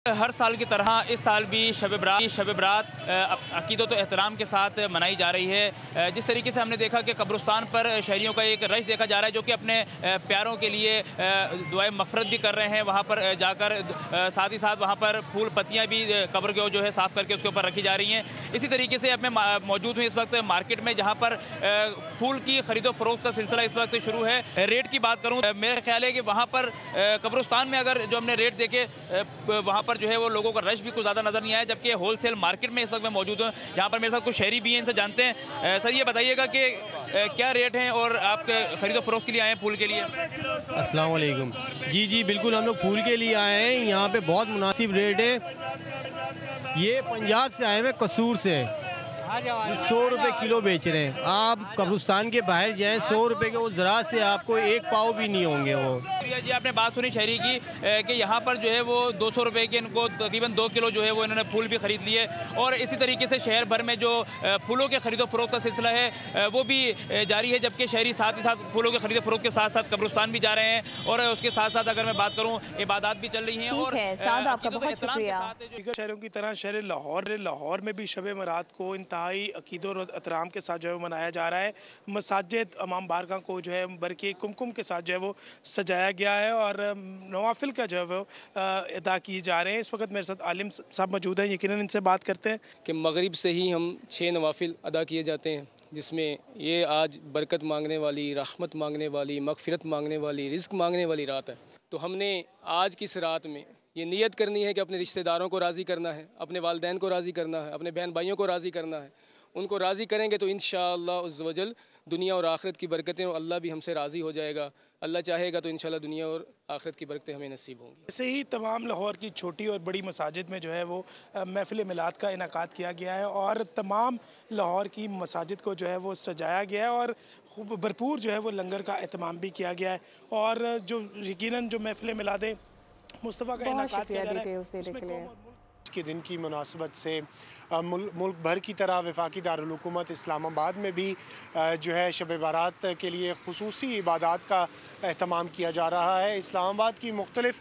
हर साल की तरह इस साल भी शब बरात अकीदत एहतराम के साथ मनाई जा रही है। जिस तरीके से हमने देखा कि कब्रिस्तान पर शहरियों का एक रश देखा जा रहा है जो कि अपने प्यारों के लिए दुआए मग़फ़िरत भी कर रहे हैं। वहाँ पर जाकर साथ ही साथ वहाँ पर फूल पत्तियाँ भी कब्र को जो है साफ़ करके उसके ऊपर रखी जा रही हैं। इसी तरीके से अब मैं मौजूद हूँ इस वक्त मार्केट में, जहाँ पर फूल की ख़रीदो फ़रोख्त का सिलसिला इस वक्त शुरू है। रेट की बात करूँ, मेरा ख्याल है कि वहाँ पर कब्रिस्तान में अगर जो हमने रेट देखे वहाँ पर जो है वो लोगों का रश भी कुछ ज़्यादा नज़र नहीं आया, जबकि होलसेल मार्केट में इस वक्त मैं मौजूद हूँ। यहाँ पर मेरे साथ कुछ शहरी भी हैं, इनसे जानते हैं। सर, ये बताइएगा कि क्या रेट हैं और आपके ख़रीदो फ़रोख्त के लिए आए हैं फूल के लिए? अस्सलाम वालेकुम। जी बिल्कुल, हम लोग फूल के लिए आए हैं। यहाँ पे बहुत मुनासिब रेट है। ये पंजाब से आए हुए कसूर से 100 रुपये किलो बेच रहे हैं। आप कब्रिस्तान के बाहर जाएं, 100 रुपये के वो ज़रा से आपको एक पाव भी नहीं होंगे वो। जी, आपने बात सुनी शहरी की कि यहाँ पर जो है वो 200 रुपये के इनको तकरीबन 2 किलो जो है वो इन्होंने फूल भी ख़रीद लिए। और इसी तरीके से शहर भर में जो फूलों के ख़रीदो फ़रोख्त का सिलसिला है वो भी जारी है, जबकि शहरी साथ ही साथ फूलों के ख़रीदो फ़रोख्त के साथ साथ कब्रिस्तान भी जा रहे हैं। और उसके साथ साथ अगर मैं बात करूँ, इबादत भी चल रही हैं। और आपका बहुत शुक्रिया। शहरों की तरह शहर लाहौर में भी शब बरात को इंतहाई अकीदत और एहतराम के साथ जो है मनाया जा रहा है। मसाजिद इमाम बारगाह को जो है बरके कुमकुम के साथ जो है वो सजाया गया है और नवाफिल का जो है वो अदा किए जा रहे हैं। इस वक्त मेरे साथ आलिम साहब मौजूद हैं, यकीनन इनसे बात करते हैं कि मगरिब से ही हम 6 नवाफिल अदा किए जाते हैं, जिसमें ये आज बरकत मांगने वाली, रहमत मांगने वाली, मगफिरत मांगने वाली, रिज़्क मांगने वाली रात है। तो हमने आज की इस रात में ये नियत करनी है कि अपने रिश्तेदारों को राज़ी करना है, अपने वालिदैन को राज़ी करना है, अपने बहन भाइयों को राज़ी करना है। उनको राज़ी करेंगे तो इंशाअल्लाह उज़्ज़ वजल दुनिया और आखिरत की बरकतें, और अल्लाह भी हमसे राज़ी हो जाएगा। अल्लाह चाहेगा तो इंशाअल्लाह दुनिया और आखिरत की बरकतें हमें नसीब होंगी। ऐसे ही तमाम लाहौर की छोटी और बड़ी मसाजिद में जो है वो महफिल मिलाद का इनेकाद किया गया है और तमाम लाहौर की मसाजिद को जो है वो सजाया गया है और खूब भरपूर जो है वो लंगर का एहतमाम भी किया गया है। और जो यकीनन जो महफिल मिलाद मुस्तफ़ा का इनेकाद किया जा रहा है उसमें के दिन की मुनासबत से मुल्क भर की तरह वफाकी दारुल हुकूमत इस्लामाबाद में भी जो है शब बारात के लिए खुसूसी इबादत का एहतमाम किया जा रहा है। इस्लामाबाद की मुख्तलिफ़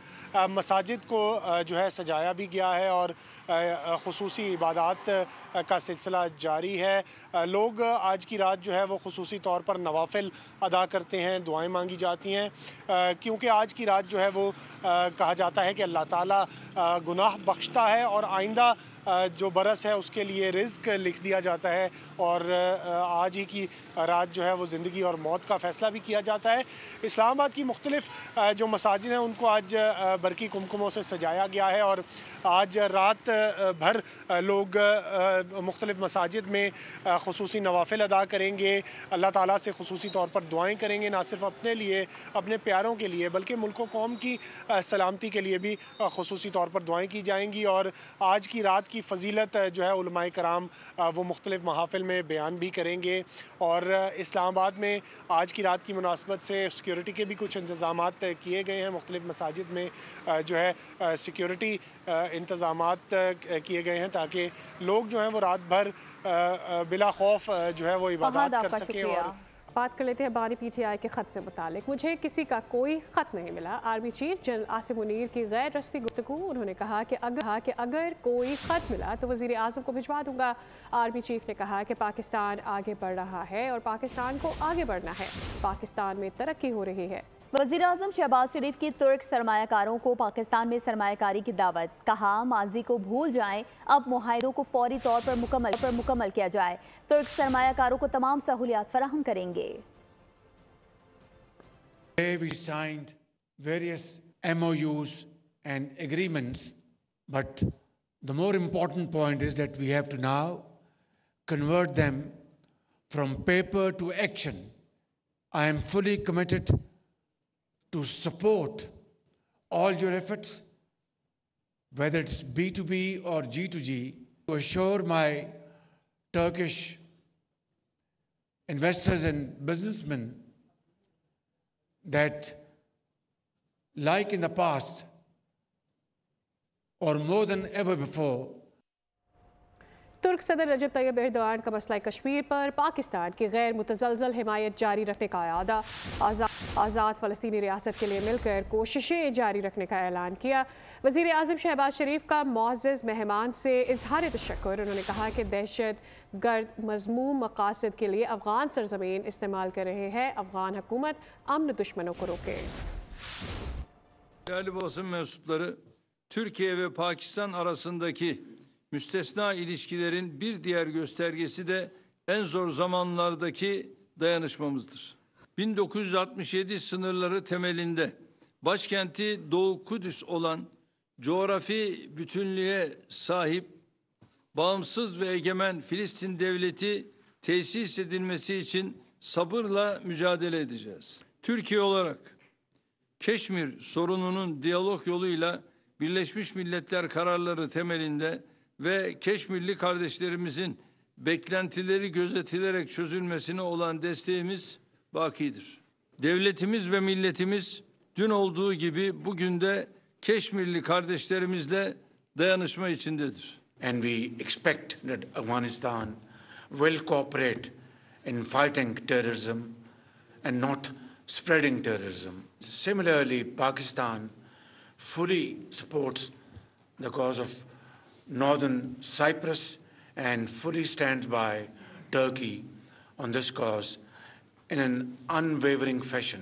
मसाजिद को जो है सजाया भी गया है और खुसूसी इबादत का सिलसिला जारी है। लोग आज की रात जो है वो खुसूसी तौर पर नवाफिल अदा करते हैं, दुआएं मांगी जाती हैं, क्योंकि आज की रात जो है वो कहा जाता है कि अल्लाह ताला गुनाह बख्शता है और आइंदा जो बरस है उसके लिए रिज़्क लिख दिया जाता है। और आज ही की रात जो है वो ज़िंदगी और मौत का फ़ैसला भी किया जाता है। इस्लामाबाद की मुख्तलिफ़ जो मसाजिद हैं उनको आज बरकी कुमकुमों से सजाया गया है और आज रात भर लोग मुख्तलिफ़ मसाजिद में खुसूसी नवाफिल अदा करेंगे, अल्लाह ताला से खुसूसी तौर पर दुआएँ करेंगे, ना सिर्फ अपने लिए, अपने प्यारों के लिए, बल्कि मुल्क व कौम की सलामती के लिए भी खुसूसी तौर पर दुआएँ की जाएंगी। और आज की रात की फ़जीलत जो है उलमाए कराम वो मुख्तलिफ़ महाफ़िल में बयान भी करेंगे। और इस्लामाबाद में आज की रात की मुनासबत से सिक्योरिटी के भी कुछ इंतज़ामात किए गए हैं। मुख्तलिफ़ मसाजिद में जो है सिक्योरिटी इंतज़ामात किए गए हैं ताकि लोग जो हैं वो रात भर बिला खौफ जो है वो इबादत कर सकें। और बात कर लेते हैं बानी पीटीआई के ख़त से मुतालिक। मुझे किसी का कोई ख़त नहीं मिला। Army chief general Asim Munir की गैर रस्मी गुफ्तगू। उन्होंने कहा कि अगर कोई ख़त मिला तो वज़ीर आज़म को भिजवा दूंगा। आर्मी चीफ ने कहा कि पाकिस्तान आगे बढ़ रहा है और पाकिस्तान को आगे बढ़ना है। पाकिस्तान में तरक्की हो रही है। वज़ीर आज़म शहबाज शरीफ की तुर्क सरमायाकारों को पाकिस्तान में सरमायाकारी की दावत। कहा, माजी को भूल जाएं, अब मुआहिदों को फौरी तौर पर मुकम्मल किया जाए। तुर्क सरमायाकारों को तमाम सहूलियात फराहम करेंगे। We signed various MOUs and agreements, but the more important point is that we have to now convert them from paper to action. I am fully committed to support all your efforts, whether it's B2B or G2G, to assure my Turkish investors and businessmen that, like in the past, or more than ever before, तुर्क सदर रजब Tayyip Erdogan का मसला कश्मीर पर पाकिस्तान की गैर मुतज़लज़ल हिमायत जारी रखने का अयादा। आज़ाद फ़लस्तीनी रियासत के लिए मिलकर कोशिशें जारी रखने का ऐलान किया। वज़ीर आज़म शहबाज शरीफ का मुअज़्ज़ज़ मेहमान से इज़हार तशक्कुर। उन्होंने कहा कि दहशत गर्द मज़मूम मकासद के लिए अफ़गान सरज़मीन इस्तेमाल कर रहे हैं। अफ़गान हुकूमत अमन दुश्मनों को रोके। Değerli basın mensupları, Türkiye ve Pakistan arasındaki müstesna ilişkilerin bir diğer göstergesi de en zor zamanlardaki dayanışmamızdır. 1967 sınırları temelinde başkenti Doğu Kudüs olan coğrafi bütünlüğe sahip bağımsız ve egemen Filistin devleti tesis edilmesi için sabırla mücadele edeceğiz. Türkiye olarak Keşmir sorununun diyalog yoluyla Birleşmiş Milletler kararları temelinde ve Keşmirli kardeşlerimizin beklentileri gözetilerek çözülmesine olan desteğimiz bakidir. Devletimiz ve milletimiz dün olduğu gibi bugün de Keşmirli kardeşlerimizle dayanışma içindedir. And we expect that Afghanistan will cooperate in fighting terrorism and not spreading terrorism. Similarly, Pakistan fully supports the cause of Northern Cyprus and fully stands by Turkey on this cause in an unwavering fashion.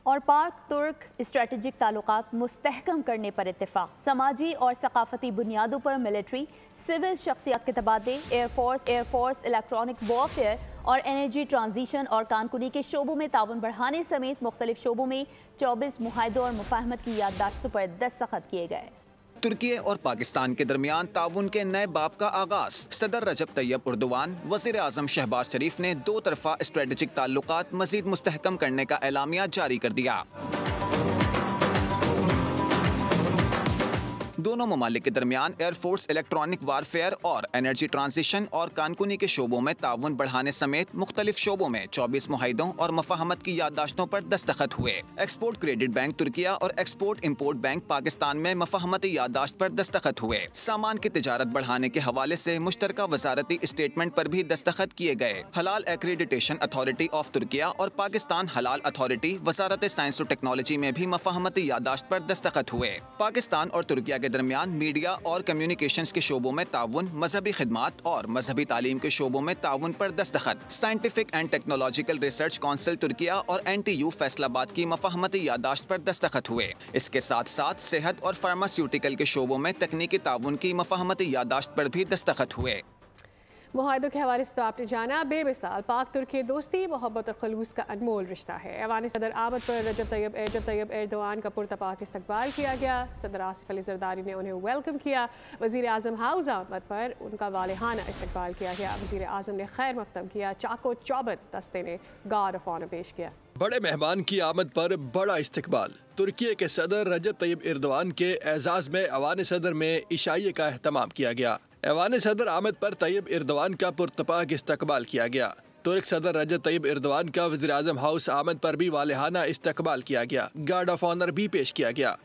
और पाक तुर्क strategic ताल्लुकात मुस्तहकम करने पर इत्तेफाक। समाजी और सकाफती बुनियादों पर मिलिट्री सिविल शख्सियत के तबादले, एयरफोर्स इलेक्ट्रॉनिक वॉरफेयर और एनर्जी ट्रांजिशन और कानकुनी के शोबों में ताउन बढ़ाने समेत मुख्तलिफ शोबों में 24 मुआहदों और मुफाहमत की याददाश्तों पर दस्तखत किए गए। तुर्की और पाकिस्तान के दरमियान ताउन के नए बाब का आगाज। सदर रजब तैयब एर्दोआन, वज़ीर आज़म शहबाज शरीफ ने 2 तरफ़ा स्ट्रेटेजिक ताल्लुकात मज़ीद मुस्तहकम करने का एलामिया जारी कर दिया। दोनों ममालिक के दरमियान एयरफोर्स इलेक्ट्रॉनिक वारफेयर और एनर्जी ट्रांजिशन और कानकुनी के शोबों में ताउन बढ़ाने समेत मुख्तलिफ शोबों में 24 मुआहिदों और मफाहमत की याददाश्तों पर दस्तखत हुए। एक्सपोर्ट क्रेडिट बैंक तुर्किया और एक्सपोर्ट इम्पोर्ट बैंक पाकिस्तान में मफाहमती याददाश्त पर दस्तखत हुए। सामान की तिजारत बढ़ाने के हवाले से मुश्तरका वजारती स्टेटमेंट पर भी दस्तखत किए गए। हलाल एक्रेडिटेशन अथॉरिटी ऑफ तुर्किया और पाकिस्तान हलाल अथॉरिटी वजारत साइंस और टेक्नोलॉजी में भी मफाहमती याददाश्त पर दस्तखत हुए। पाकिस्तान और तुर्किया के दरमियान मीडिया और कम्युनिकेशंस के शोबों में ताउन, मजहबी खिदमात और मजहबी तालीम के शोबों में ताउन पर दस्तखत। Scientific and technological research council Türkiye और NTU फैसलाबाद की मफाहमती याददाश्त पर दस्तखत हुए। इसके साथ साथ सेहत और फार्मास्यूटिकल के शोबों में तकनीकी ताउन की मफाहमती याददाश्त पर भी दस्तखत हुए। मुआहदों के हवाले से तो आपने जाना, बेमिसाल पाक तुर्की दोस्ती, मोहब्बत और खलूस का अनमोल रिश्ता है। ऐवान सदर आमद पर रजब तैयब एर्दोआन का पुरतपाक इस्तकबाल किया गया। सदर आसिफ अली जरदारी ने उन्हें वेलकम किया। वज़ीर आज़म हाउस आमद पर उनका वालिहाना इस्तकबाल किया गया। वज़ीर आज़म ने खैर मकदम किया। चाको चौबत दस्ते ने गार्ड ऑफ ऑनर पेश किया। बड़े मेहमान की आमद पर बड़ा इस्तकबाल। तुर्की के सदर रजब तैयब एर्दोआन के एजाज़ में ऐवान सदर में इशाइये का अहतमाम किया गया। ऐवान सदर आमद पर तैयब एर्दोआन का पुरतपाक इस्तकबाल किया गया। तुर्क सदर रजब तैयब एर्दोआन का वज़ीर आज़म हाउस आमद पर भी वालिहाना इस्तकबाल किया गया। गार्ड ऑफ ऑनर भी पेश किया गया।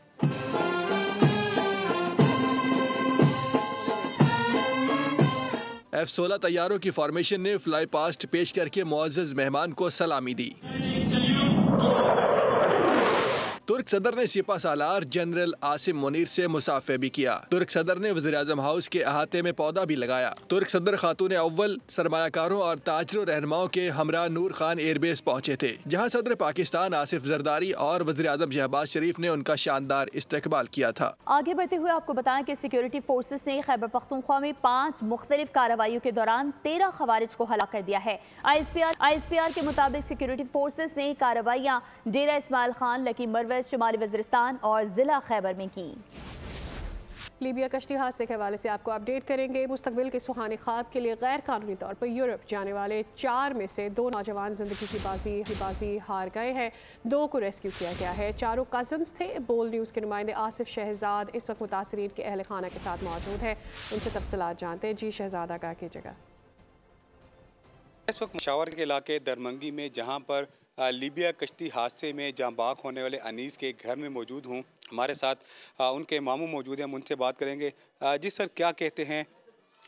F-16 तैयारों की फॉर्मेशन ने फ्लाई पास्ट पेश करके मुअज़्ज़ज़ मेहमान को सलामी दी। तुर्क सदर ने सिपा सालार जनरल आसिम मुनीर से मुसाफे भी किया। तुर्क सदर ने वज़ीर आज़म हाउस के अहाते में पौधा भी लगाया। तुर्क सदर खातून अव्वल सरमायाकारों और ताजरों रहनुमाओं के हमरा नूर खान एयरबेस पहुंचे थे, जहां सदर पाकिस्तान आसिफ जरदारी और वज़ीर आज़म शहबाज शरीफ ने उनका शानदार इस्तकबाल किया था। आगे बढ़ते हुए आपको बताएं कि सिक्योरिटी फोर्सेस ने खैबर पख्तूनख्वा में 5 मुख्तलिफ कार्रवाइयों के दौरान 13 खवारिज को हलाक कर दिया है। ISPR के मुताबिक सिक्योरिटी फोर्सेस ने कार्रवाइयाँ डेरा इस्माइल खान, लकी मरवज, शुमाली वज़ीरिस्तान और जिला खैबर में की। लीबिया कश्ती हादसे के हवाले से आपको अपडेट करेंगे। मुस्तकबिल के सुहाने ख्वाब के लिए गैर कानूनी तौर पर यूरोप जाने वाले 4 में से 2 नौजवान जिंदगी की बाजी हार गए हैं। 2 को रेस्क्यू किया गया है। चारों कजन्स थे। बोल न्यूज़ के नुमाइंदे आसिफ शहजाद इस वक्त मुतासरीन के अहल खाना के साथ मौजूद है। उनसे तफसीलात जानते हैं। जी शहजाद, आगाह कीजिएगा। इस वक्त मुशावर के इलाके दरमंगी में, जहाँ पर लीबिया कश्ती हादसे में जाँ बाग होने वाले अनीस के घर में मौजूद हूँ। हमारे साथ उनके मामू मौजूद हैं, हम उनसे बात करेंगे। जी सर, क्या कहते हैं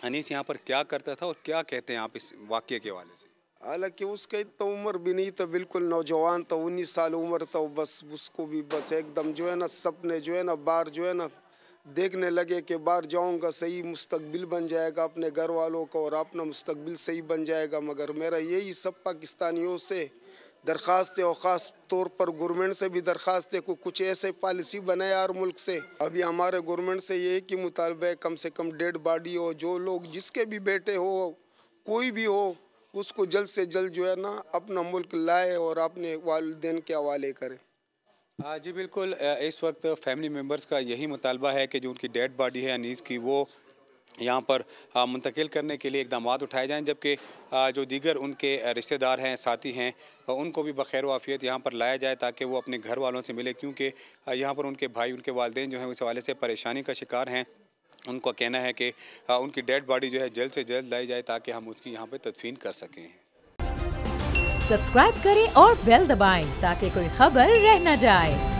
अनीस यहाँ पर क्या करता था और क्या कहते हैं आप इस वाक़ये के हवाले से? हालांकि उसका तो उम्र भी नहीं था, बिल्कुल नौजवान था, 19 साल उम्र था। बस उसको भी बस एकदम जो है ना सपने जो है ना बाहर जो है ना देखने लगे कि बाहर जाऊंगा, सही मुस्तकबिल बन जाएगा अपने घर वालों का और अपना मुस्तकबिल सही बन जाएगा। मगर मेरा यही सब पाकिस्तानियों से दरख्वास्त है और ख़ास तौर पर गवर्नमेंट से भी दरख्वास्त है को कुछ ऐसे पॉलिसी बनाए यार मुल्क से। अभी हमारे गवर्नमेंट से ये कि मुतालबा है कम से कम डेड बॉडी हो, जो लोग जिसके भी बेटे हो कोई भी हो उसको जल्द से जल्द जो है ना अपना मुल्क लाए और अपने वालिदैन के हवाले करे। जी बिल्कुल, इस वक्त फैमिली मेम्बर्स का यही मुतालबा है कि जो उनकी डेड बॉडी है अनीस की वो यहाँ पर मुंतकिल करने के लिए इक़दाम उठाए जाएँ, जबकि जो दीगर उनके रिश्तेदार हैं, साथी हैं, उनको भी बखैर वाफ़ियत यहाँ पर लाया जाए ताकि वो अपने घर वालों से मिले, क्योंकि यहाँ पर उनके भाई, उनके वालिदैन जो हैं उस हवाले से परेशानी का शिकार हैं। उनका कहना है कि उनकी डेड बॉडी जो है जल्द से जल्द लाई जाए ताकि हम उसकी यहाँ पर तदफीन कर सकें। सब्सक्राइब करें और बेल दबाएं ताकि कोई खबर रह न जाए।